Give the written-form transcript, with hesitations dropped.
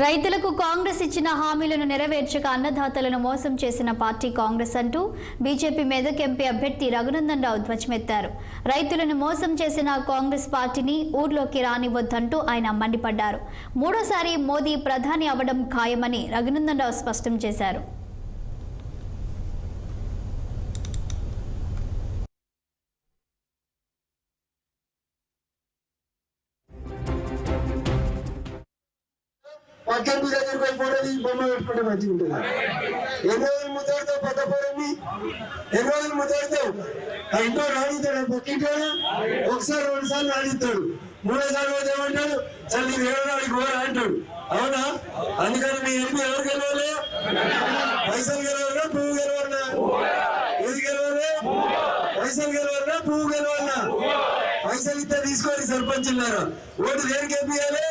రైతులకు కాంగ్రెస్ ఇచ్చిన హామీలను నెరవేర్చక అన్నదాతలను మోసం చేసిన పార్టీ కాంగ్రెస్ అంటూ బీజేపీ మెదక్ ఎంపీ అభ్యర్థి రఘునందన్ రావు ధ్వజమెత్తారు. రైతులను మోసం చేసిన కాంగ్రెస్ పార్టీని ఊర్లోకి రానివ్వొద్దంటూ ఆయన మండిపడ్డారు. మూడోసారి మోదీ ప్రధాని అవ్వడం ఖాయమని రఘునందన్ రావు స్పష్టం చేశారు. పక్కన దగ్గర పోయి ఫోటో తీసి బొమ్మ పెట్టుకుంటే మంచిగా ఉంటుంది. ఎన్ని రోజులు ముద్దాడుతావు పక్క పొరని, ఎన్ని రోజులు ముద్దాడుతావు ఆ ఇంట్లో రాణిస్తాడు, పక్కింట్లో ఒకసారి 2 సార్లు రాణిస్తాడు, 3వ సార్లు పోతే ఏమంటాడు, చల్ నీ వేరే గోరా అంటాడు. అవునా? అందుకని మీ ఎంపీ ఎవరు గెలవాలి? పైసలు గెలవాలన్నా పువ్వు గెలవాలన్నా? ఏది గెలవాలి? పైసలు గెలవాలన్నా పువ్వు గెలవాలన్నా? పైసలు ఇస్తే తీసుకోవాలి. సర్పంచ్ ఓటు దేనికి వేయాలి?